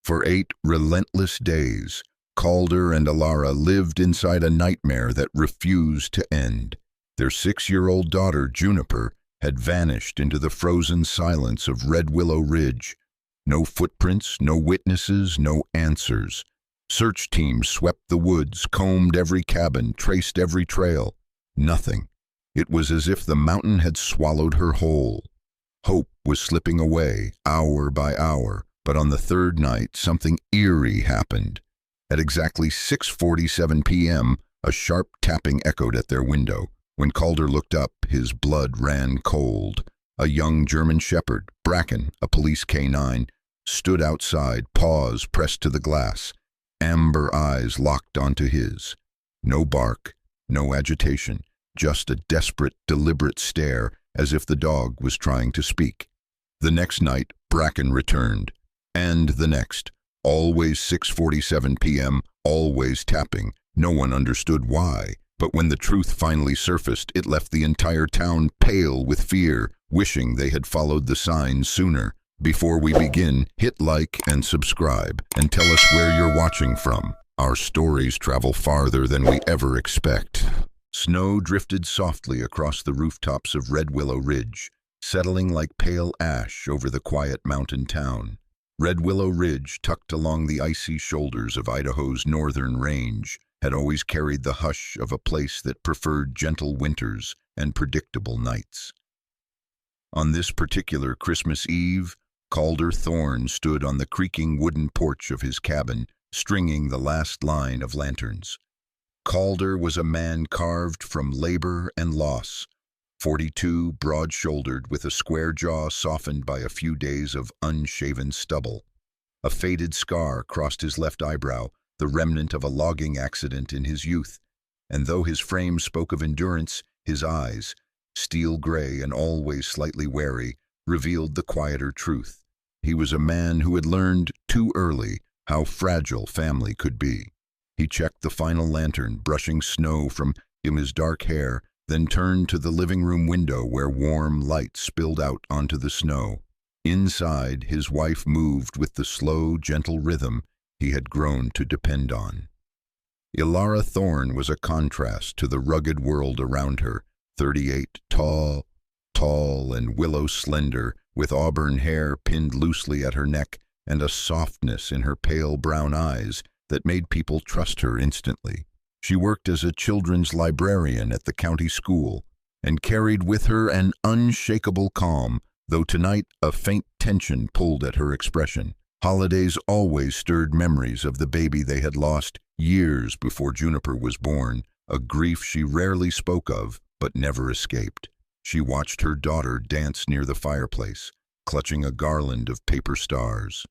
For 8 relentless days, Calder and Alara lived inside a nightmare that refused to end. Their 6-year-old daughter, Juniper, had vanished into the frozen silence of Redwillow Ridge. No footprints, no witnesses, no answers. Search teams swept the woods, combed every cabin, traced every trail. Nothing. It was as if the mountain had swallowed her whole. Hope was slipping away, hour by hour, but on the 3rd night, something eerie happened. At exactly 6:47 p.m., a sharp tapping echoed at their window. When Calder looked up, his blood ran cold. A young German shepherd, Bracken, a police K9, stood outside, paws pressed to the glass, amber eyes locked onto his. No bark, no agitation, just a desperate, deliberate stare, as if the dog was trying to speak. The next night, Bracken returned. And the next. Always 6:47 p.m., always tapping. No one understood why. But when the truth finally surfaced, it left the entire town pale with fear, wishing they had followed the signs sooner. Before we begin, hit like and subscribe, and tell us where you're watching from. Our stories travel farther than we ever expect. Snow drifted softly across the rooftops of Redwillow Ridge, settling like pale ash over the quiet mountain town. Redwillow Ridge, tucked along the icy shoulders of Idaho's northern range, had always carried the hush of a place that preferred gentle winters and predictable nights. On this particular Christmas Eve, Calder Thorne stood on the creaking wooden porch of his cabin, stringing the last line of lanterns. Calder was a man carved from labor and loss, 42, broad-shouldered, with a square jaw softened by a few days of unshaven stubble. A faded scar crossed his left eyebrow, the remnant of a logging accident in his youth, and though his frame spoke of endurance, his eyes, steel gray and always slightly wary, revealed the quieter truth. He was a man who had learned too early how fragile family could be. He checked the final lantern, brushing snow from his dark hair, then turned to the living room window where warm light spilled out onto the snow. Inside, his wife moved with the slow, gentle rhythm he had grown to depend on. Alara Thorne was a contrast to the rugged world around her, 38, tall and willow-slender, with auburn hair pinned loosely at her neck and a softness in her pale brown eyes that made people trust her instantly. She worked as a children's librarian at the county school and carried with her an unshakable calm, though tonight a faint tension pulled at her expression. Holidays always stirred memories of the baby they had lost years before Juniper was born, a grief she rarely spoke of but never escaped. She watched her daughter dance near the fireplace, clutching a garland of paper stars.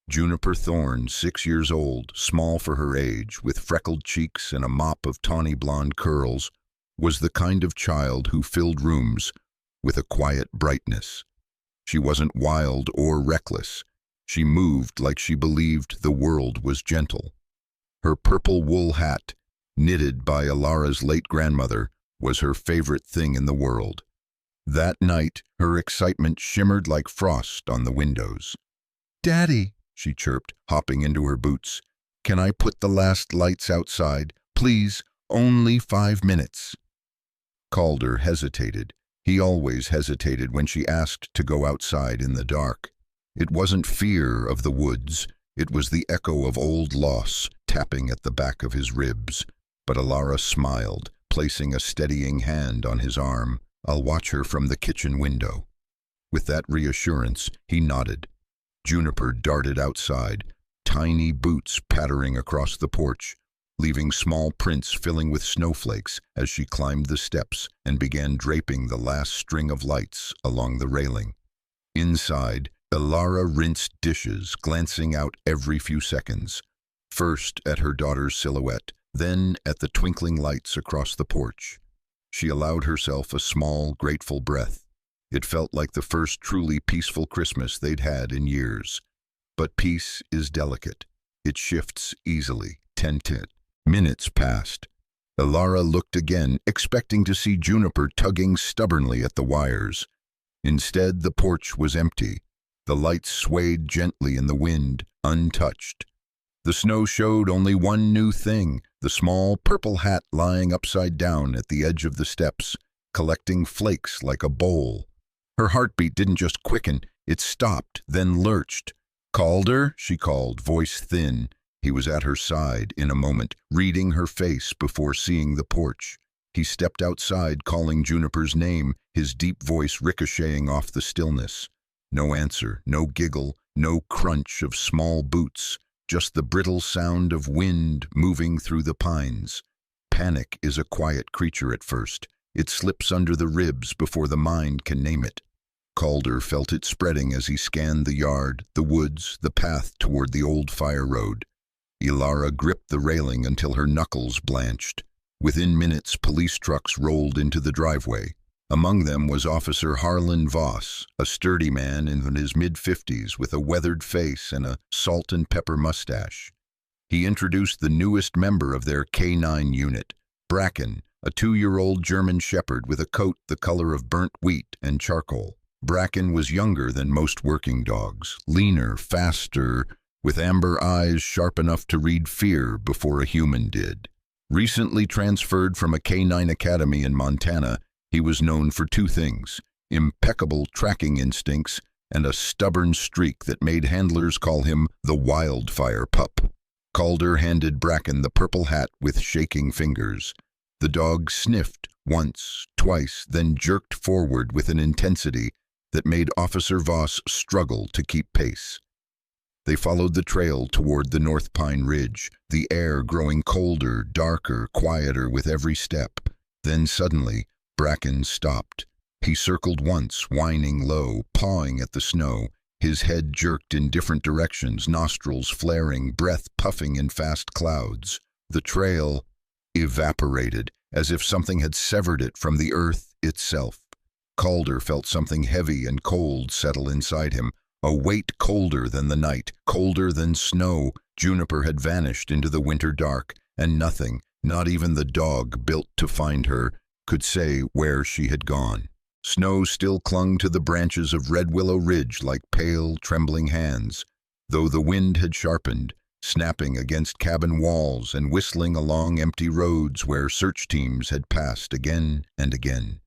Juniper Thorne, 6 years old, small for her age, with freckled cheeks and a mop of tawny blonde curls, was the kind of child who filled rooms with a quiet brightness. She wasn't wild or reckless. She moved like she believed the world was gentle. Her purple wool hat, knitted by Alara's late grandmother, was her favorite thing in the world. That night, her excitement shimmered like frost on the windows. "Daddy," she chirped, hopping into her boots. "Can I put the last lights outside? Please, only 5 minutes." Calder hesitated. He always hesitated when she asked to go outside in the dark. It wasn't fear of the woods. It was the echo of old loss tapping at the back of his ribs. But Alara smiled, placing a steadying hand on his arm. "I'll watch her from the kitchen window." With that reassurance, he nodded. Juniper darted outside, tiny boots pattering across the porch, leaving small prints filling with snowflakes as she climbed the steps and began draping the last string of lights along the railing. Inside, Alara rinsed dishes, glancing out every few seconds, first at her daughter's silhouette, then at the twinkling lights across the porch. She allowed herself a small, grateful breath. It felt like the first truly peaceful Christmas they'd had in years. But peace is delicate. It shifts easily. 10 minutes passed. Alara looked again, expecting to see Juniper tugging stubbornly at the wires. Instead, the porch was empty. The lights swayed gently in the wind, untouched. The snow showed only one new thing, the small purple hat lying upside down at the edge of the steps, collecting flakes like a bowl. Her heartbeat didn't just quicken, it stopped, then lurched. "Calder," she called, voice thin. He was at her side in a moment, reading her face before seeing the porch. He stepped outside, calling Juniper's name, his deep voice ricocheting off the stillness. No answer, no giggle, no crunch of small boots, just the brittle sound of wind moving through the pines. Panic is a quiet creature at first. It slips under the ribs before the mind can name it. Calder felt it spreading as he scanned the yard, the woods, the path toward the old fire road. Ilara gripped the railing until her knuckles blanched. Within minutes, police trucks rolled into the driveway. Among them was Officer Harlan Voss, a sturdy man in his mid-50s with a weathered face and a salt and pepper mustache. He introduced the newest member of their K9 unit, Bracken, a 2-year-old German shepherd with a coat the color of burnt wheat and charcoal. Bracken was younger than most working dogs, leaner, faster, with amber eyes sharp enough to read fear before a human did. Recently transferred from a K9 academy in Montana, he was known for 2 things: impeccable tracking instincts and a stubborn streak that made handlers call him the wildfire pup. Calder handed Bracken the purple hat with shaking fingers. The dog sniffed once, twice, then jerked forward with an intensity that made Officer Voss struggle to keep pace. They followed the trail toward the North Pine Ridge, the air growing colder, darker, quieter with every step. Then suddenly, Bracken stopped. He circled once, whining low, pawing at the snow. His head jerked in different directions, nostrils flaring, breath puffing in fast clouds. The trail evaporated, as if something had severed it from the earth itself. Calder felt something heavy and cold settle inside him, a weight colder than the night, colder than snow. Juniper had vanished into the winter dark, and nothing, not even the dog built to find her, could say where she had gone. Snow still clung to the branches of Redwillow Ridge like pale, trembling hands, though the wind had sharpened, snapping against cabin walls and whistling along empty roads where search teams had passed again and again.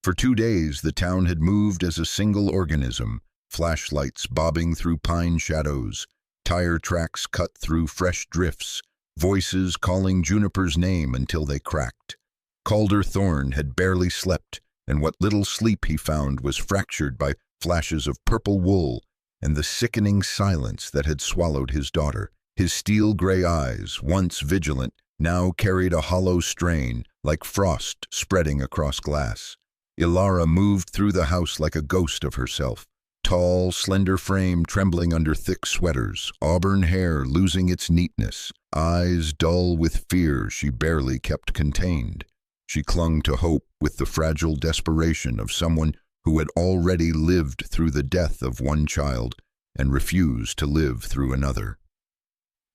For 2 days, the town had moved as a single organism, flashlights bobbing through pine shadows, tire tracks cut through fresh drifts, voices calling Juniper's name until they cracked. Calder Thorne had barely slept, and what little sleep he found was fractured by flashes of purple wool and the sickening silence that had swallowed his daughter. His steel-gray eyes, once vigilant, now carried a hollow strain, like frost spreading across glass. Ilara moved through the house like a ghost of herself, tall, slender frame trembling under thick sweaters, auburn hair losing its neatness, eyes dull with fear she barely kept contained. She clung to hope with the fragile desperation of someone who had already lived through the death of one child and refused to live through another.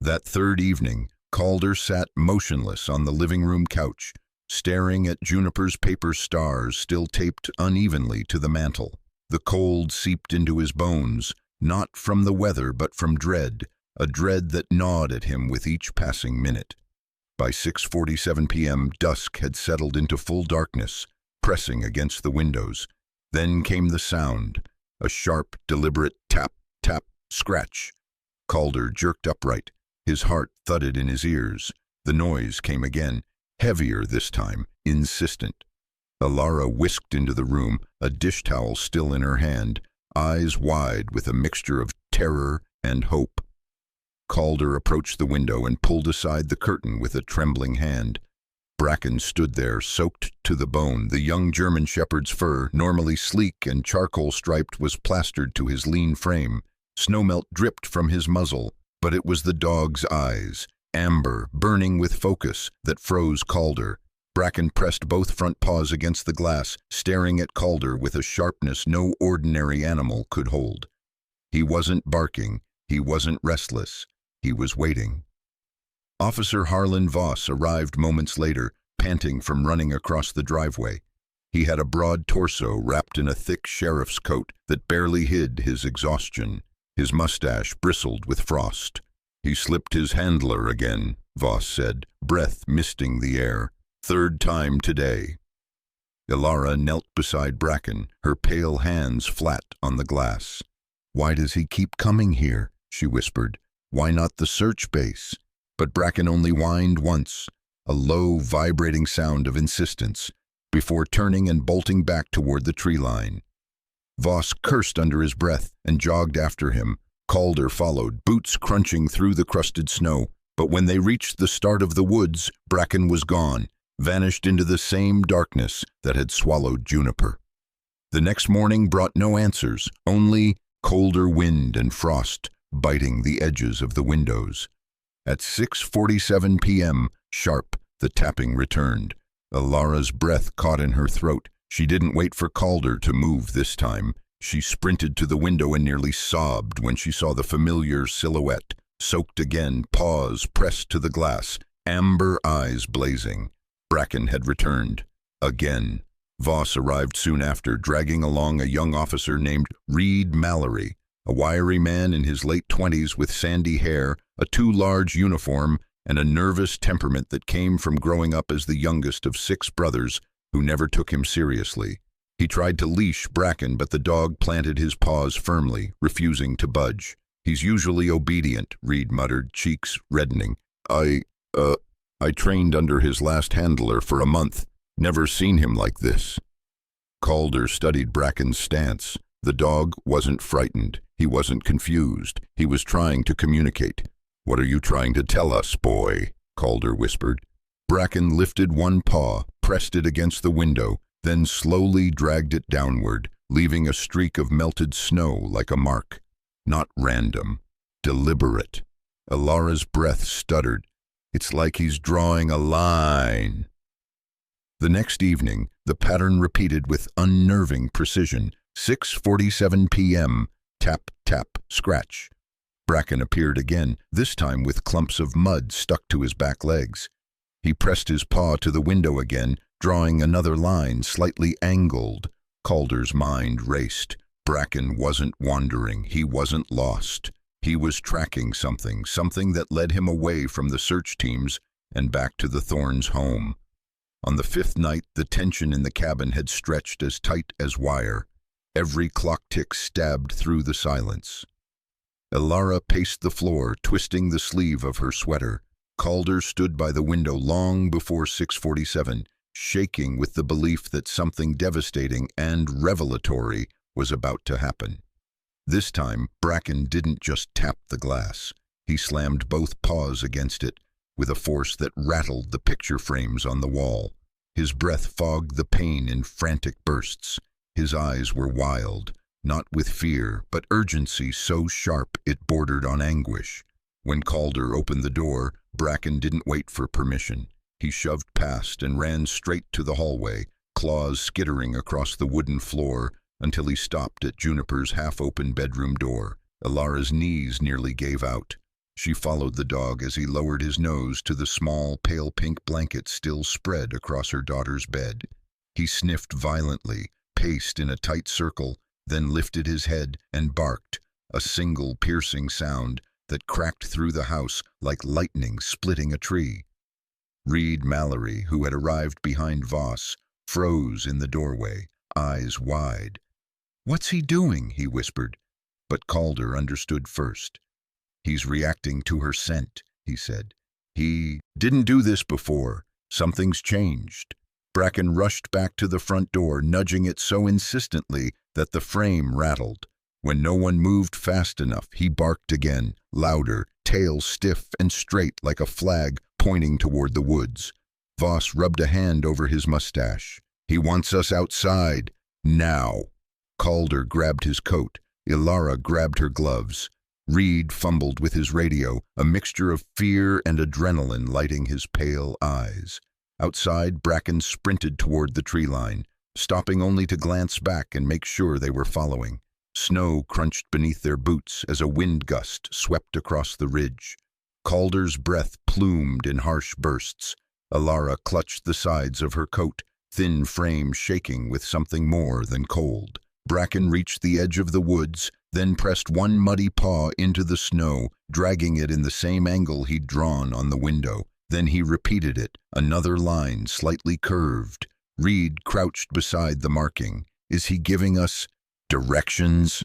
That third evening, Calder sat motionless on the living room couch, staring at Juniper's paper stars still taped unevenly to the mantel. The cold seeped into his bones, not from the weather but from dread, a dread that gnawed at him with each passing minute. By 6:47 p.m., dusk had settled into full darkness, pressing against the windows. Then came the sound, a sharp, deliberate tap, tap, scratch. Calder jerked upright. His heart thudded in his ears. The noise came again, heavier this time, insistent. Ilara whisked into the room, a dish towel still in her hand, eyes wide with a mixture of terror and hope. Calder approached the window and pulled aside the curtain with a trembling hand. Bracken stood there, soaked to the bone. The young German shepherd's fur, normally sleek and charcoal-striped, was plastered to his lean frame. Snowmelt dripped from his muzzle, but it was the dog's eyes, amber, burning with focus, that froze Calder. Bracken pressed both front paws against the glass, staring at Calder with a sharpness no ordinary animal could hold. He wasn't barking, he wasn't restless, he was waiting. Officer Harlan Voss arrived moments later, panting from running across the driveway. He had a broad torso wrapped in a thick sheriff's coat that barely hid his exhaustion. His mustache bristled with frost. "He slipped his handler again," Voss said, breath misting the air. "Third time today." Ilara knelt beside Bracken, her pale hands flat on the glass. "Why does he keep coming here?" she whispered. "Why not the search base?" But Bracken only whined once, a low, vibrating sound of insistence, before turning and bolting back toward the tree line. Voss cursed under his breath and jogged after him. Calder followed, boots crunching through the crusted snow. But when they reached the start of the woods, Bracken was gone, vanished into the same darkness that had swallowed Juniper. The next morning brought no answers, only colder wind and frost biting the edges of the windows. At 6:47 p.m., sharp, the tapping returned. Ilara's breath caught in her throat. She didn't wait for Calder to move this time. She sprinted to the window and nearly sobbed when she saw the familiar silhouette, soaked again, paws pressed to the glass, amber eyes blazing. Bracken had returned. Again. Voss arrived soon after, dragging along a young officer named Reed Mallory, a wiry man in his late 20s with sandy hair, a too large uniform, and a nervous temperament that came from growing up as the youngest of 6 brothers who never took him seriously. He tried to leash Bracken, but the dog planted his paws firmly, refusing to budge. "He's usually obedient," Reed muttered, cheeks reddening. I trained under his last handler for a month. Never seen him like this." Calder studied Bracken's stance. The dog wasn't frightened. He wasn't confused. He was trying to communicate. "What are you trying to tell us, boy?" Calder whispered. Bracken lifted one paw, pressed it against the window, then slowly dragged it downward, leaving a streak of melted snow like a mark. Not random, deliberate. Ilara's breath stuttered. "It's like he's drawing a line." The next evening, the pattern repeated with unnerving precision. 6:47 p.m., tap, tap, scratch. Bracken appeared again, this time with clumps of mud stuck to his back legs. He pressed his paw to the window again, drawing another line, slightly angled. Calder's mind raced. Bracken wasn't wandering. He wasn't lost. He was tracking something that led him away from the search teams and back to the Thorns' home. On the 5th night, the tension in the cabin had stretched as tight as wire. Every clock tick stabbed through the silence. Ilara paced the floor, twisting the sleeve of her sweater. Calder stood by the window long before 6:47, shaking with the belief that something devastating and revelatory was about to happen. This time, Bracken didn't just tap the glass. He slammed both paws against it with a force that rattled the picture frames on the wall. His breath fogged the pain in frantic bursts. His eyes were wild, not with fear, but urgency so sharp it bordered on anguish. When Calder opened the door, Bracken didn't wait for permission. He shoved past and ran straight to the hallway, claws skittering across the wooden floor until he stopped at Juniper's half-open bedroom door. Ilara's knees nearly gave out. She followed the dog as he lowered his nose to the small, pale pink blanket still spread across her daughter's bed. He sniffed violently, paced in a tight circle, then lifted his head and barked, a single piercing sound that cracked through the house like lightning splitting a tree. Reed Mallory, who had arrived behind Voss, froze in the doorway, eyes wide. "What's he doing?" he whispered. But Calder understood first. "He's reacting to her scent," he said. "He didn't do this before. Something's changed." Bracken rushed back to the front door, nudging it so insistently that the frame rattled. When no one moved fast enough, he barked again, louder, tail stiff and straight like a flag pointing toward the woods. Voss rubbed a hand over his mustache. "He wants us outside. Now." Calder grabbed his coat. Ilara grabbed her gloves. Reed fumbled with his radio, a mixture of fear and adrenaline lighting his pale eyes. Outside, Bracken sprinted toward the tree line, stopping only to glance back and make sure they were following. Snow crunched beneath their boots as a wind gust swept across the ridge. Calder's breath plumed in harsh bursts. Ilara clutched the sides of her coat, thin frame shaking with something more than cold. Bracken reached the edge of the woods, then pressed one muddy paw into the snow, dragging it in the same angle he'd drawn on the window. Then he repeated it, another line slightly curved. Reed crouched beside the marking. Is he giving us directions?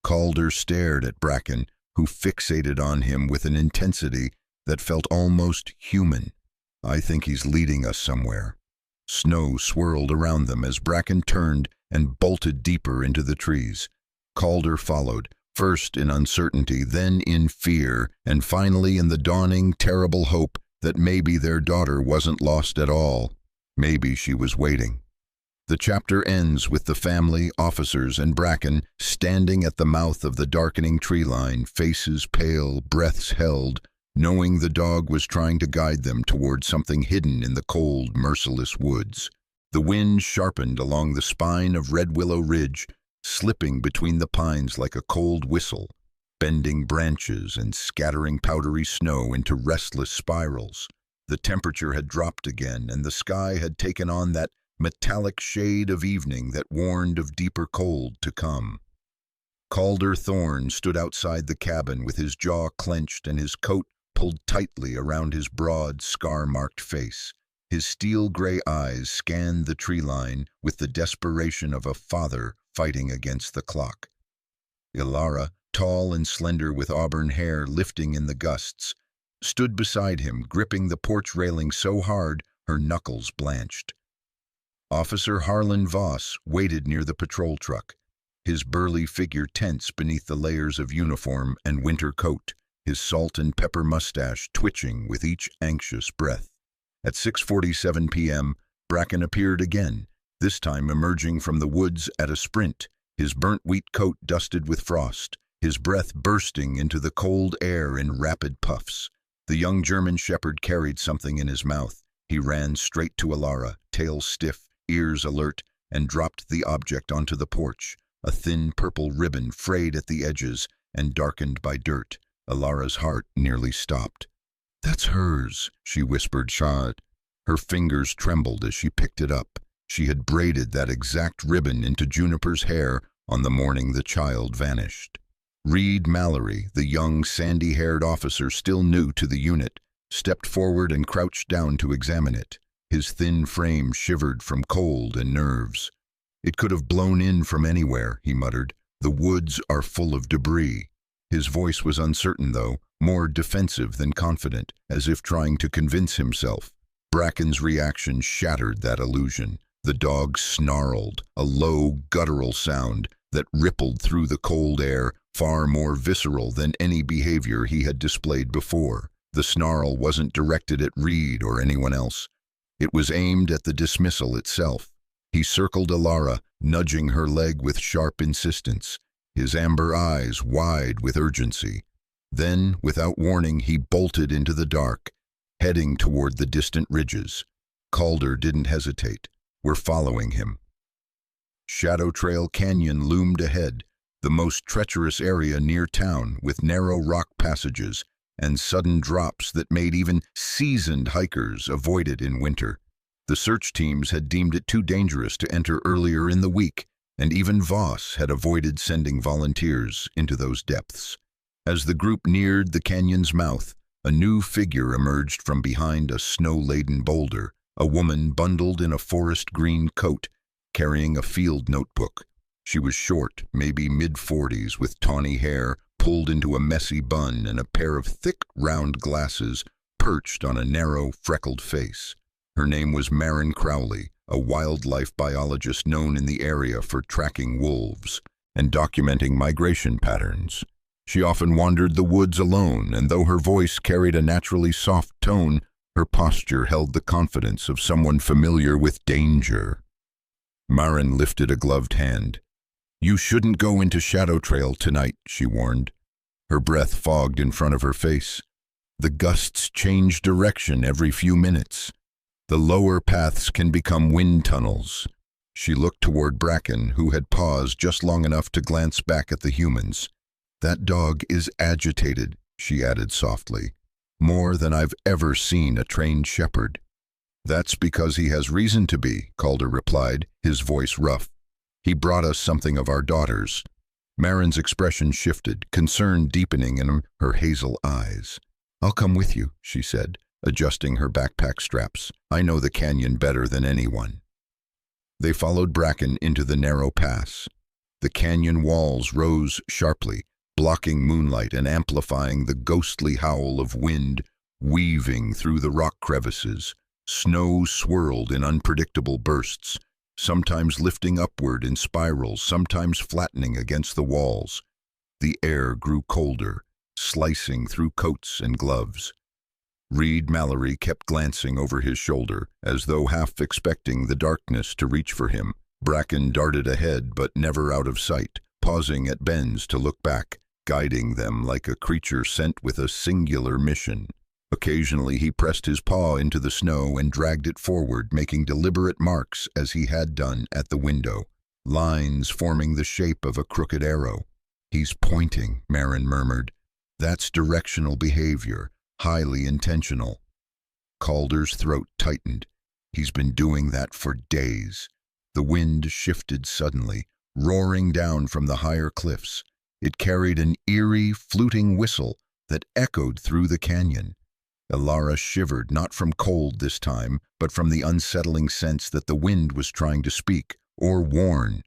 Calder stared at Bracken, who fixated on him with an intensity that felt almost human. I think he's leading us somewhere. Snow swirled around them as Bracken turned and bolted deeper into the trees. Calder followed, first in uncertainty, then in fear, and finally in the dawning, terrible hope that maybe their daughter wasn't lost at all. Maybe she was waiting. The chapter ends with the family, officers, and Bracken standing at the mouth of the darkening tree line, faces pale, breaths held, knowing the dog was trying to guide them toward something hidden in the cold, merciless woods. The wind sharpened along the spine of Redwillow Ridge, slipping between the pines like a cold whistle, bending branches and scattering powdery snow into restless spirals. The temperature had dropped again, and the sky had taken on that metallic shade of evening that warned of deeper cold to come. Calder Thorne stood outside the cabin with his jaw clenched and his coat pulled tightly around his broad, scar-marked face. His steel-gray eyes scanned the tree line with the desperation of a father fighting against the clock. Ilara, tall and slender with auburn hair lifting in the gusts, stood beside him, gripping the porch railing so hard her knuckles blanched. Officer Harlan Voss waited near the patrol truck, his burly figure tense beneath the layers of uniform and winter coat, his salt and pepper mustache twitching with each anxious breath. At 6:47 p.m., Bracken appeared again, this time emerging from the woods at a sprint, his burnt wheat coat dusted with frost, his breath bursting into the cold air in rapid puffs. The young German shepherd carried something in his mouth. He ran straight to Ilara, tail stiff, ears alert, and dropped the object onto the porch, a thin purple ribbon frayed at the edges and darkened by dirt. Ilara's heart nearly stopped. "That's hers," she whispered, shawed. Her fingers trembled as she picked it up. She had braided that exact ribbon into Juniper's hair on the morning the child vanished. Reed Mallory, the young, sandy-haired officer still new to the unit, stepped forward and crouched down to examine it. His thin frame shivered from cold and nerves. "It could have blown in from anywhere," he muttered. "The woods are full of debris." His voice was uncertain, though, more defensive than confident, as if trying to convince himself. Bracken's reaction shattered that illusion. The dog snarled, a low, guttural sound that rippled through the cold air, far more visceral than any behavior he had displayed before. The snarl wasn't directed at Reed or anyone else. It was aimed at the dismissal itself. He circled Ilara, nudging her leg with sharp insistence, his amber eyes wide with urgency. Then, without warning, he bolted into the dark, heading toward the distant ridges. Calder didn't hesitate. "We're following him." Shadow Trail Canyon loomed ahead, the most treacherous area near town, with narrow rock passages and sudden drops that made even seasoned hikers avoid it in winter. The search teams had deemed it too dangerous to enter earlier in the week, and even Voss had avoided sending volunteers into those depths. As the group neared the canyon's mouth, a new figure emerged from behind a snow-laden boulder, a woman bundled in a forest-green coat, carrying a field notebook. She was short, maybe mid-40s, with tawny hair pulled into a messy bun and a pair of thick, round glasses perched on a narrow, freckled face. Her name was Maren Crowley, a wildlife biologist known in the area for tracking wolves and documenting migration patterns. She often wandered the woods alone, and though her voice carried a naturally soft tone, her posture held the confidence of someone familiar with danger. Maren lifted a gloved hand. "You shouldn't go into Shadow Trail tonight," she warned. Her breath fogged in front of her face. "The gusts change direction every few minutes. The lower paths can become wind tunnels." She looked toward Bracken, who had paused just long enough to glance back at the humans. "That dog is agitated," she added softly, "more than I've ever seen a trained shepherd." That's because he has reason to be, Calder replied, his voice rough. He brought us something of our daughter's. Marin's expression shifted, concern deepening in her hazel eyes. I'll come with you, she said, adjusting her backpack straps. I know the canyon better than anyone. They followed Bracken into the narrow pass. The canyon walls rose sharply, blocking moonlight and amplifying the ghostly howl of wind weaving through the rock crevices. Snow swirled in unpredictable bursts, sometimes lifting upward in spirals, sometimes flattening against the walls. The air grew colder, slicing through coats and gloves. Reed Mallory kept glancing over his shoulder, as though half expecting the darkness to reach for him. Bracken darted ahead, but never out of sight, pausing at bends to look back, guiding them like a creature sent with a singular mission. Occasionally he pressed his paw into the snow and dragged it forward, making deliberate marks as he had done at the window, lines forming the shape of a crooked arrow. He's pointing, Marin murmured. That's directional behavior, highly intentional. Calder's throat tightened. He's been doing that for days. The wind shifted suddenly, roaring down from the higher cliffs. It carried an eerie, fluting whistle that echoed through the canyon. Elara shivered, not from cold this time, but from the unsettling sense that the wind was trying to speak, or warn.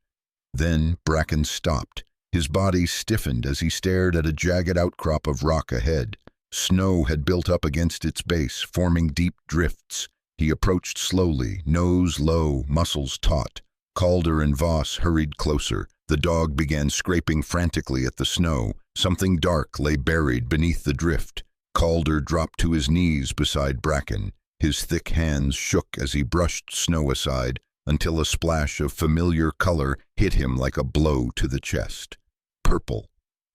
Then Bracken stopped. His body stiffened as he stared at a jagged outcrop of rock ahead. Snow had built up against its base, forming deep drifts. He approached slowly, nose low, muscles taut. Calder and Voss hurried closer. The dog began scraping frantically at the snow. Something dark lay buried beneath the drift. Calder dropped to his knees beside Bracken. His thick hands shook as he brushed snow aside until a splash of familiar color hit him like a blow to the chest. Purple.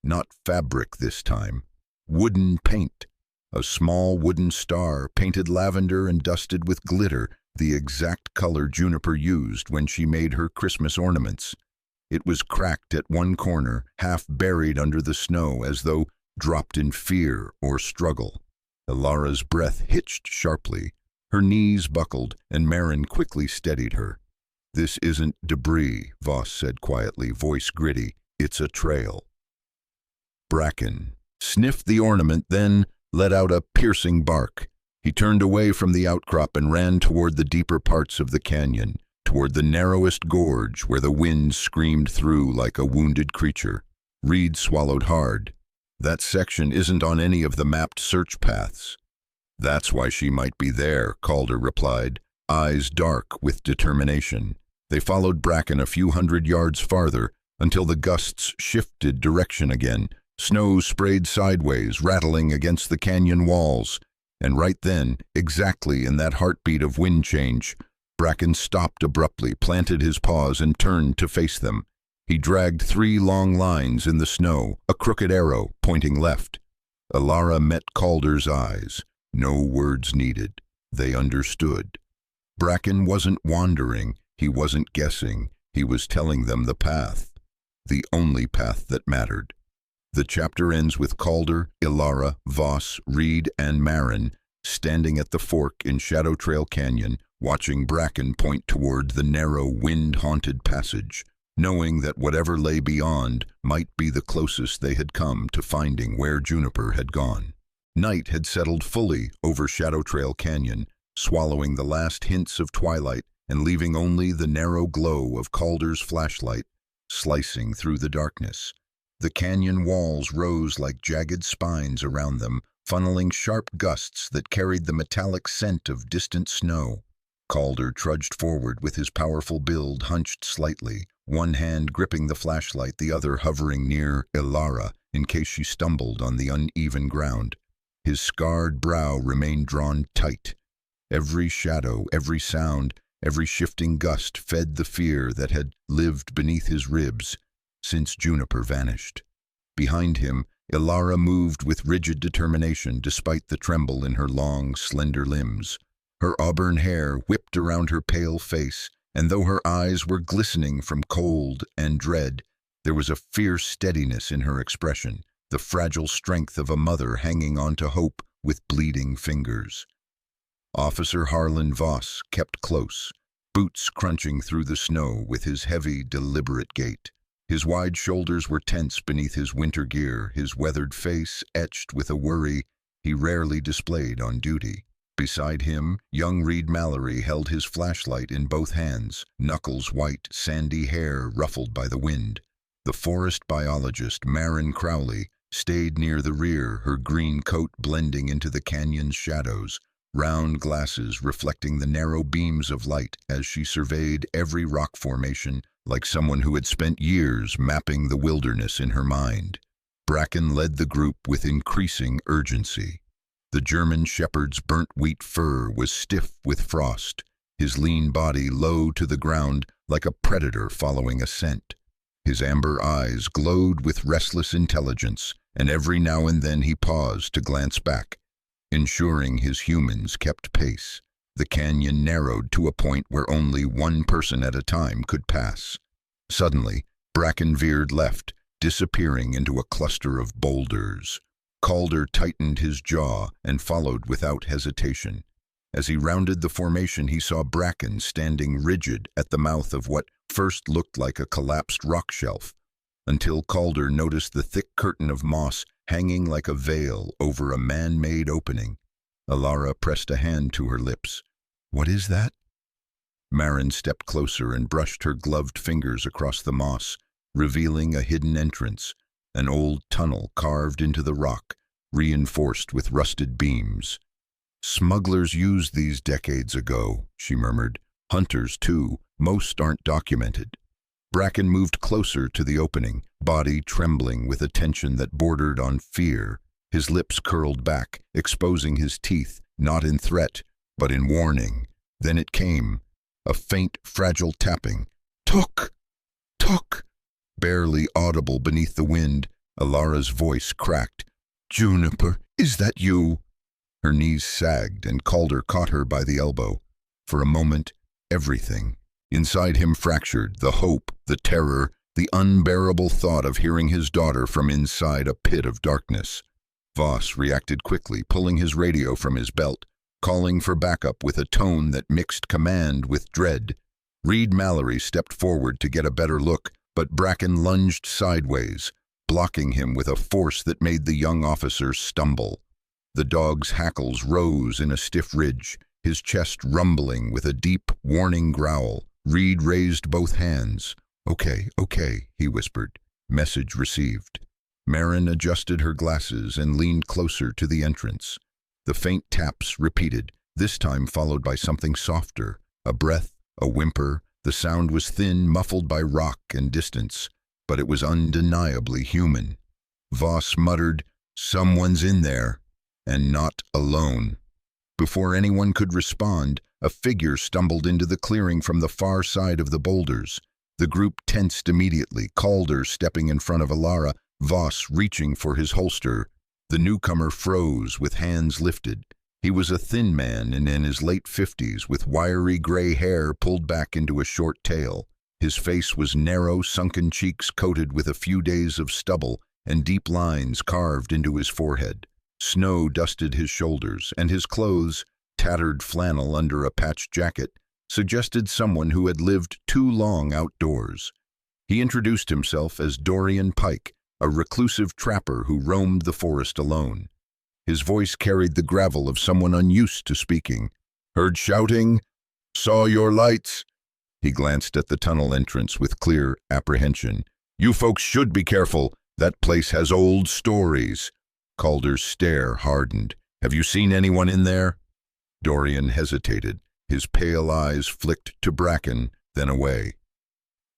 Not fabric this time. Wooden paint. A small wooden star, painted lavender and dusted with glitter, the exact color Juniper used when she made her Christmas ornaments. It was cracked at one corner, half buried under the snow as though dropped in fear or struggle. Elara's breath hitched sharply. Her knees buckled, and Marin quickly steadied her. This isn't debris, Voss said quietly, voice gritty. It's a trail. Bracken sniffed the ornament, then let out a piercing bark. He turned away from the outcrop and ran toward the deeper parts of the canyon, toward the narrowest gorge where the wind screamed through like a wounded creature. Reed swallowed hard. That section isn't on any of the mapped search paths. That's why she might be there, Calder replied, eyes dark with determination. They followed Bracken a few hundred yards farther until the gusts shifted direction again. Snow sprayed sideways, rattling against the canyon walls. And right then, exactly in that heartbeat of wind change, Bracken stopped abruptly, planted his paws, and turned to face them. He dragged 3 long lines in the snow, a crooked arrow pointing left. Elara met Calder's eyes. No words needed. They understood. Bracken wasn't wandering. He wasn't guessing. He was telling them the path. The only path that mattered. The chapter ends with Calder, Elara, Voss, Reed, and Marin standing at the fork in Shadow Trail Canyon, watching Bracken point toward the narrow, wind-haunted passage, knowing that whatever lay beyond might be the closest they had come to finding where Juniper had gone. Night had settled fully over Shadow Trail Canyon, swallowing the last hints of twilight and leaving only the narrow glow of Calder's flashlight slicing through the darkness. The canyon walls rose like jagged spines around them, funneling sharp gusts that carried the metallic scent of distant snow. Calder trudged forward with his powerful build hunched slightly, one hand gripping the flashlight, the other hovering near Elara in case she stumbled on the uneven ground. His scarred brow remained drawn tight. Every shadow, every sound, every shifting gust fed the fear that had lived beneath his ribs since Juniper vanished. Behind him, Elara moved with rigid determination despite the tremble in her long, slender limbs. Her auburn hair whipped around her pale face, and though her eyes were glistening from cold and dread, there was a fierce steadiness in her expression, the fragile strength of a mother hanging on to hope with bleeding fingers. Officer Harlan Voss kept close, boots crunching through the snow with his heavy, deliberate gait. His wide shoulders were tense beneath his winter gear, his weathered face etched with a worry he rarely displayed on duty. Beside him, young Reed Mallory held his flashlight in both hands, knuckles white, sandy hair ruffled by the wind. The forest biologist, Marin Crowley, stayed near the rear, her green coat blending into the canyon's shadows, round glasses reflecting the narrow beams of light as she surveyed every rock formation like someone who had spent years mapping the wilderness in her mind. Bracken led the group with increasing urgency. The German shepherd's burnt wheat fur was stiff with frost, his lean body low to the ground like a predator following a scent. His amber eyes glowed with restless intelligence, and every now and then he paused to glance back, ensuring his humans kept pace. The canyon narrowed to a point where only one person at a time could pass. Suddenly, Bracken veered left, disappearing into a cluster of boulders. Calder tightened his jaw and followed without hesitation. As he rounded the formation, he saw Bracken standing rigid at the mouth of what first looked like a collapsed rock shelf, until Calder noticed the thick curtain of moss hanging like a veil over a man-made opening. Alara pressed a hand to her lips. "What is that?" Marin stepped closer and brushed her gloved fingers across the moss, revealing a hidden entrance, an old tunnel carved into the rock, reinforced with rusted beams. "Smugglers used these decades ago," she murmured. "Hunters, too. Most aren't documented." Bracken moved closer to the opening, body trembling with a tension that bordered on fear. His lips curled back, exposing his teeth, not in threat, but in warning. Then it came, a faint, fragile tapping. "Took! Took!" Barely audible beneath the wind, Alara's voice cracked. "Juniper, is that you?" Her knees sagged, and Calder caught her by the elbow. For a moment, everything inside him fractured, the hope, the terror, the unbearable thought of hearing his daughter from inside a pit of darkness. Voss reacted quickly, pulling his radio from his belt, calling for backup with a tone that mixed command with dread. Reed Mallory stepped forward to get a better look, but Bracken lunged sideways, blocking him with a force that made the young officer stumble. The dog's hackles rose in a stiff ridge, his chest rumbling with a deep, warning growl. Reed raised both hands. Okay, he whispered. Message received. Marin adjusted her glasses and leaned closer to the entrance. The faint taps repeated, this time followed by something softer, a breath, a whimper. The sound was thin, muffled by rock and distance, but it was undeniably human. Voss muttered, "Someone's in there, and not alone." Before anyone could respond, a figure stumbled into the clearing from the far side of the boulders. The group tensed immediately, Calder stepping in front of Alara, Voss reaching for his holster. The newcomer froze with hands lifted. He was a thin man and in his late 50s with wiry gray hair pulled back into a short tail. His face was narrow, sunken cheeks coated with a few days of stubble and deep lines carved into his forehead. Snow dusted his shoulders, and his clothes, tattered flannel under a patched jacket, suggested someone who had lived too long outdoors. He introduced himself as Dorian Pike, a reclusive trapper who roamed the forest alone. His voice carried the gravel of someone unused to speaking. "Heard shouting? Saw your lights?" He glanced at the tunnel entrance with clear apprehension. "You folks should be careful. That place has old stories." Calder's stare hardened. "Have you seen anyone in there?" Dorian hesitated. His pale eyes flicked to Bracken, then away.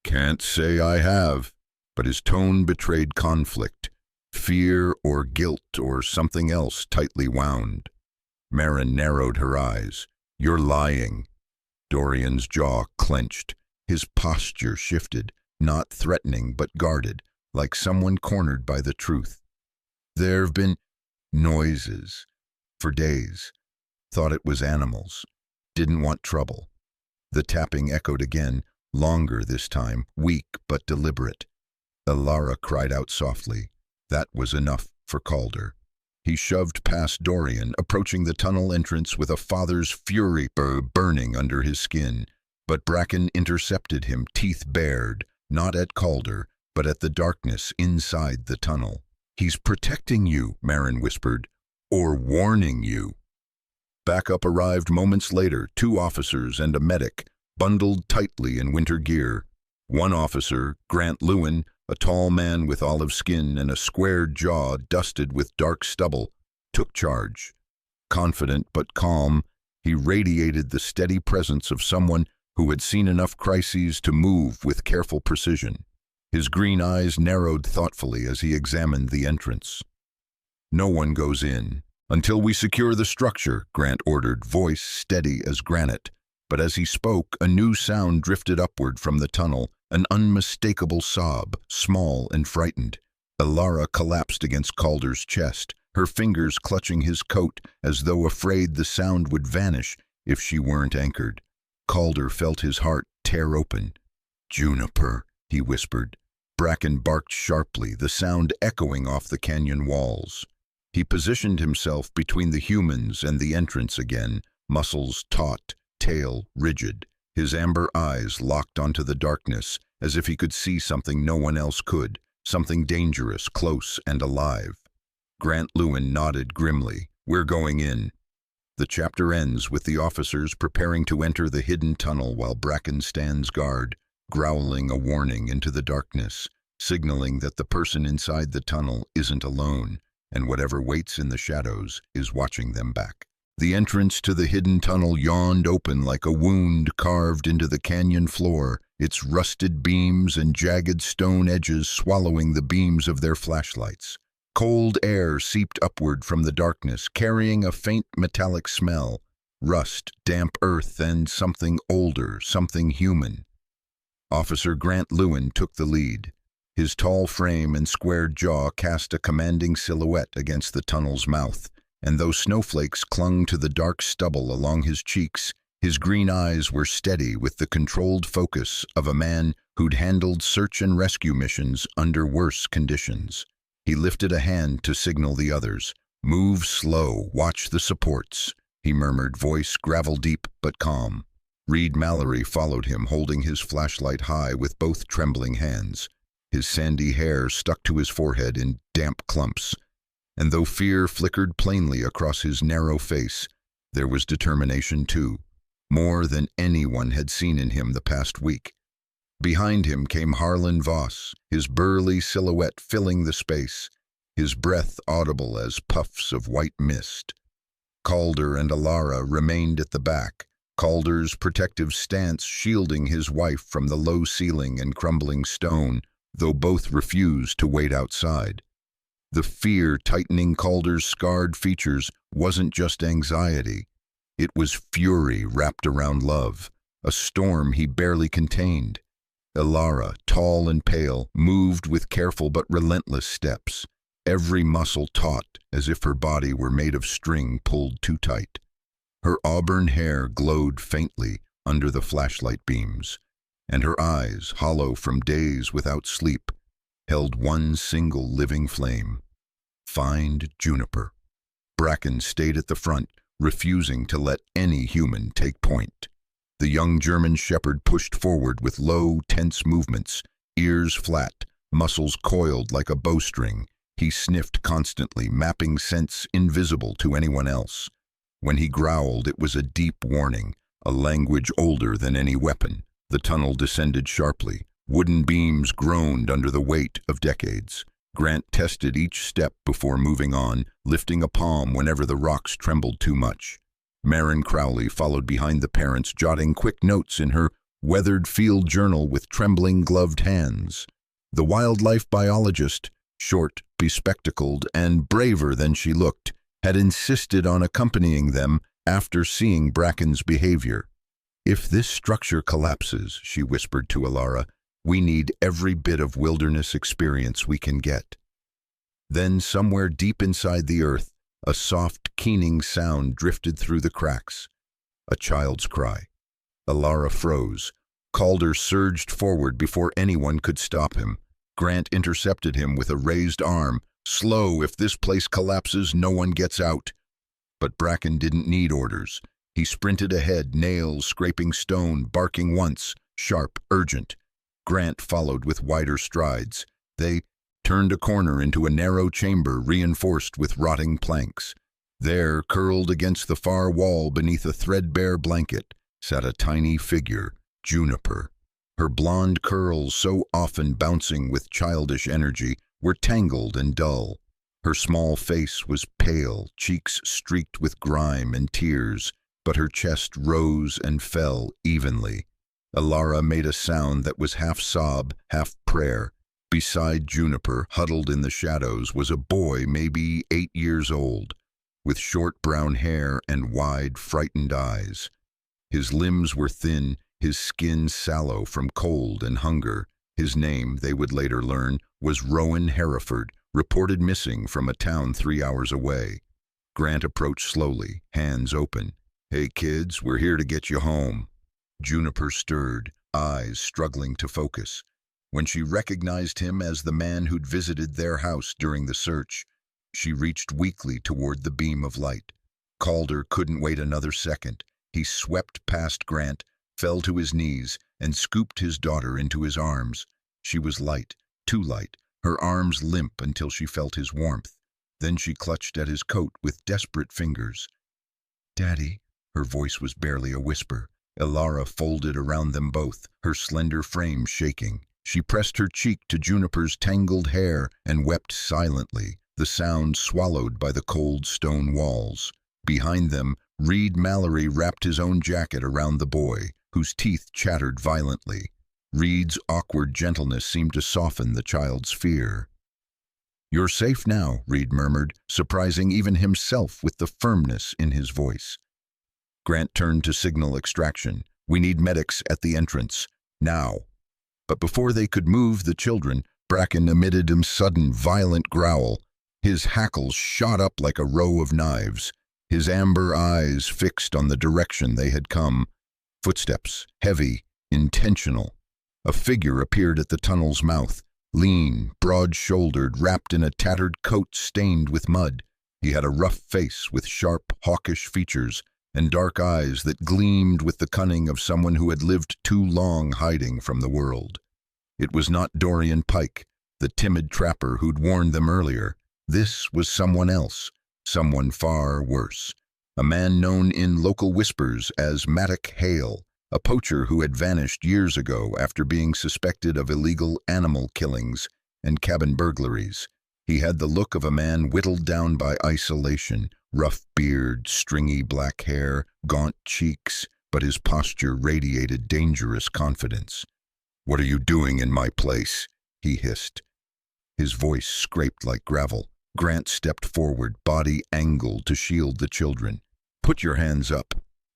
"Can't say I have," but his tone betrayed conflict. Fear or guilt or something else tightly wound. Marin narrowed her eyes. "You're lying." Dorian's jaw clenched. His posture shifted, not threatening but guarded, like someone cornered by the truth. "There've been noises. For days. Thought it was animals. Didn't want trouble." The tapping echoed again, longer this time, weak but deliberate. Alara cried out softly. That was enough for Calder. He shoved past Dorian, approaching the tunnel entrance with a father's fury burning under his skin. But Bracken intercepted him, teeth bared, not at Calder, but at the darkness inside the tunnel. "He's protecting you," Marin whispered, "or warning you." Backup arrived moments later, 2 officers and a medic, bundled tightly in winter gear. One officer, Grant Lewin, a tall man with olive skin and a squared jaw dusted with dark stubble, took charge. Confident but calm, he radiated the steady presence of someone who had seen enough crises to move with careful precision. His green eyes narrowed thoughtfully as he examined the entrance. "No one goes in until we secure the structure," Grant ordered, voice steady as granite. But as he spoke, a new sound drifted upward from the tunnel, an unmistakable sob, small and frightened. Alara collapsed against Calder's chest, her fingers clutching his coat as though afraid the sound would vanish if she weren't anchored. Calder felt his heart tear open. "Juniper," he whispered. Bracken barked sharply, the sound echoing off the canyon walls. He positioned himself between the humans and the entrance again, muscles taut, tail rigid, his amber eyes locked onto the darkness as if he could see something no one else could, something dangerous, close and alive. Grant Lewin nodded grimly. "We're going in." The chapter ends with the officers preparing to enter the hidden tunnel while Bracken stands guard, growling a warning into the darkness, signaling that the person inside the tunnel isn't alone, and whatever waits in the shadows is watching them back. The entrance to the hidden tunnel yawned open like a wound carved into the canyon floor, its rusted beams and jagged stone edges swallowing the beams of their flashlights. Cold air seeped upward from the darkness, carrying a faint metallic smell, rust, damp earth, and something older, something human. Officer Grant Lewin took the lead. His tall frame and squared jaw cast a commanding silhouette against the tunnel's mouth, and though snowflakes clung to the dark stubble along his cheeks, his green eyes were steady with the controlled focus of a man who'd handled search and rescue missions under worse conditions. He lifted a hand to signal the others. "Move slow, watch the supports," he murmured, voice gravel-deep but calm. Reed Mallory followed him, holding his flashlight high with both trembling hands. His sandy hair stuck to his forehead in damp clumps, and though fear flickered plainly across his narrow face, there was determination too, more than anyone had seen in him the past week. Behind him came Harlan Voss, his burly silhouette filling the space, his breath audible as puffs of white mist. Calder and Alara remained at the back, Calder's protective stance shielding his wife from the low ceiling and crumbling stone, though both refused to wait outside. The fear tightening Calder's scarred features wasn't just anxiety. It was fury wrapped around love, a storm he barely contained. Alara, tall and pale, moved with careful but relentless steps, every muscle taut as if her body were made of string pulled too tight. Her auburn hair glowed faintly under the flashlight beams, and her eyes, hollow from days without sleep, held one single living flame. Find Juniper. Bracken stayed at the front, refusing to let any human take point. The young German shepherd pushed forward with low, tense movements, ears flat, muscles coiled like a bowstring. He sniffed constantly, mapping scents invisible to anyone else. When he growled, it was a deep warning, a language older than any weapon. The tunnel descended sharply. Wooden beams groaned under the weight of decades. Grant tested each step before moving on, lifting a palm whenever the rocks trembled too much. Marin Crowley followed behind the parents, jotting quick notes in her weathered field journal with trembling gloved hands. The wildlife biologist, short, bespectacled, and braver than she looked, had insisted on accompanying them after seeing Bracken's behavior. "If this structure collapses," she whispered to Alara, "we need every bit of wilderness experience we can get." Then, somewhere deep inside the earth, a soft, keening sound drifted through the cracks. A child's cry. Alara froze. Calder surged forward before anyone could stop him. Grant intercepted him with a raised arm, Slow, if this place collapses, no one gets out. But Bracken didn't need orders. He sprinted ahead, nails scraping stone, barking once, sharp, urgent. Grant followed with wider strides. They turned a corner into a narrow chamber reinforced with rotting planks. There, curled against the far wall beneath a threadbare blanket, sat a tiny figure, Juniper. Her blonde curls, so often bouncing with childish energy, were tangled and dull. Her small face was pale, cheeks streaked with grime and tears, but her chest rose and fell evenly. Alara made a sound that was half sob, half prayer. Beside Juniper, huddled in the shadows, was a boy maybe 8 years old, with short brown hair and wide, frightened eyes. His limbs were thin, his skin sallow from cold and hunger. His name, they would later learn, was Rowan Hereford, reported missing from a town 3 hours away. Grant approached slowly, hands open. "Hey kids, we're here to get you home." Juniper stirred, eyes struggling to focus. When she recognized him as the man who'd visited their house during the search, she reached weakly toward the beam of light. Calder couldn't wait another second. He swept past Grant, fell to his knees, and scooped his daughter into his arms. She was light, too light, her arms limp until she felt his warmth. Then she clutched at his coat with desperate fingers. "Daddy," her voice was barely a whisper. Alara folded around them both, her slender frame shaking. She pressed her cheek to Juniper's tangled hair and wept silently, the sound swallowed by the cold stone walls. Behind them, Reed Mallory wrapped his own jacket around the boy, whose teeth chattered violently. Reed's awkward gentleness seemed to soften the child's fear. "You're safe now," Reed murmured, surprising even himself with the firmness in his voice. Grant turned to signal extraction. "We need medics at the entrance, now." But before they could move the children, Bracken emitted a sudden, violent growl. His hackles shot up like a row of knives, his amber eyes fixed on the direction they had come. Footsteps, heavy, intentional. A figure appeared at the tunnel's mouth, lean, broad-shouldered, wrapped in a tattered coat stained with mud. He had a rough face with sharp, hawkish features, and dark eyes that gleamed with the cunning of someone who had lived too long hiding from the world. It was not Dorian Pike, the timid trapper who'd warned them earlier. This was someone else, someone far worse. A man known in local whispers as Maddock Hale, a poacher who had vanished years ago after being suspected of illegal animal killings and cabin burglaries. He had the look of a man whittled down by isolation, rough beard, stringy black hair, gaunt cheeks, but his posture radiated dangerous confidence. "What are you doing in my place?" he hissed. His voice scraped like gravel. Grant stepped forward, body angled to shield the children. "Put your hands up."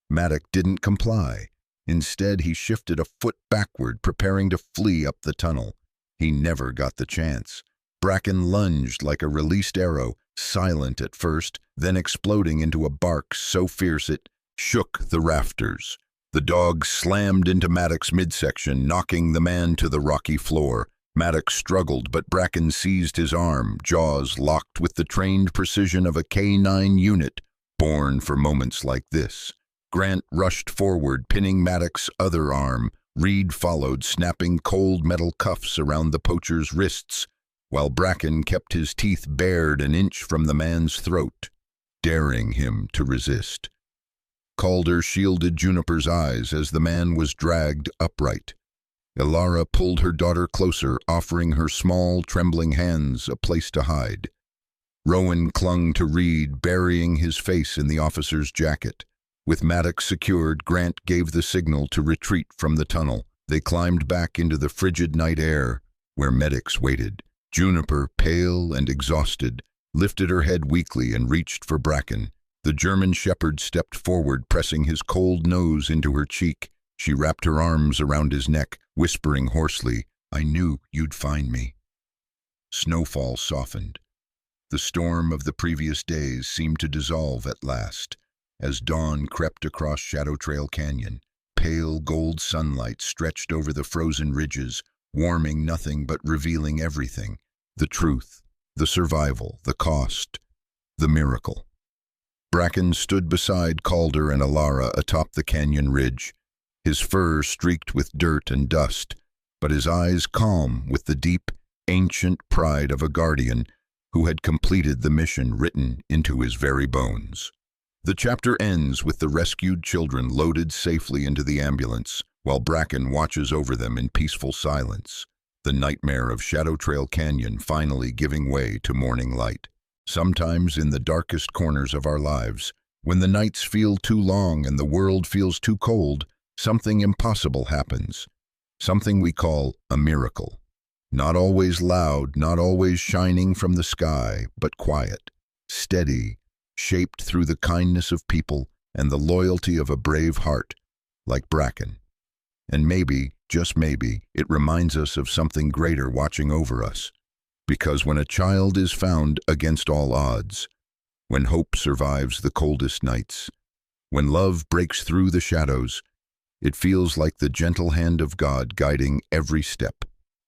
Maddock didn't comply. Instead, he shifted a foot backward, preparing to flee up the tunnel. He never got the chance. Bracken lunged like a released arrow, silent at first, then exploding into a bark so fierce it shook the rafters. The dog slammed into Maddock's midsection, knocking the man to the rocky floor. Maddock struggled, but Bracken seized his arm, jaws locked with the trained precision of a K-9 unit, born for moments like this. Grant rushed forward, pinning Maddock's other arm. Reed followed, snapping cold metal cuffs around the poacher's wrists, while Bracken kept his teeth bared an inch from the man's throat, daring him to resist. Calder shielded Juniper's eyes as the man was dragged upright. Alara pulled her daughter closer, offering her small, trembling hands a place to hide. Rowan clung to Reed, burying his face in the officer's jacket. With Maddox secured, Grant gave the signal to retreat from the tunnel. They climbed back into the frigid night air, where medics waited. Juniper, pale and exhausted, lifted her head weakly and reached for Bracken. The German shepherd stepped forward, pressing his cold nose into her cheek. She wrapped her arms around his neck, whispering hoarsely, "I knew you'd find me." Snowfall softened. The storm of the previous days seemed to dissolve at last, as dawn crept across Shadow Trail Canyon. Pale gold sunlight stretched over the frozen ridges, warming nothing but revealing everything: the truth, the survival, the cost, the miracle. Bracken stood beside Calder and Alara atop the canyon ridge, his fur streaked with dirt and dust, but his eyes calm with the deep, ancient pride of a guardian who had completed the mission written into his very bones. The chapter ends with the rescued children loaded safely into the ambulance, while Bracken watches over them in peaceful silence, the nightmare of Shadow Trail Canyon finally giving way to morning light. Sometimes in the darkest corners of our lives, when the nights feel too long and the world feels too cold, something impossible happens, something we call a miracle. Not always loud, not always shining from the sky, but quiet, steady, shaped through the kindness of people and the loyalty of a brave heart, like Bracken. And maybe, just maybe, it reminds us of something greater watching over us. Because when a child is found against all odds, when hope survives the coldest nights, when love breaks through the shadows, it feels like the gentle hand of God guiding every step.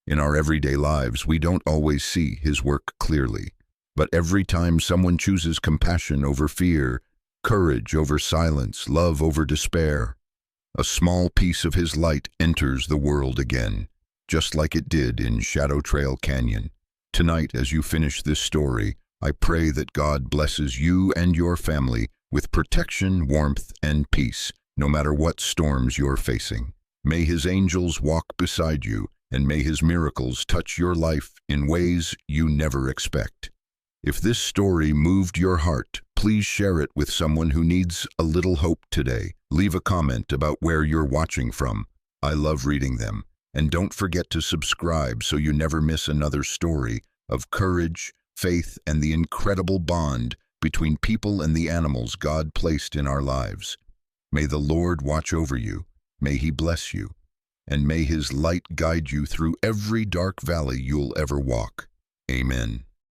In our everyday lives, we don't always see His work clearly, but every time someone chooses compassion over fear, courage over silence, love over despair, a small piece of His light enters the world again, just like it did in Shadow Trail Canyon. Tonight, as you finish this story, I pray that God blesses you and your family with protection, warmth, and peace, no matter what storms you're facing. May His angels walk beside you, and may His miracles touch your life in ways you never expect. If this story moved your heart, please share it with someone who needs a little hope today. Leave a comment about where you're watching from. I love reading them. And don't forget to subscribe so you never miss another story of courage, faith, and the incredible bond between people and the animals God placed in our lives. May the Lord watch over you. May He bless you. And may His light guide you through every dark valley you'll ever walk. Amen.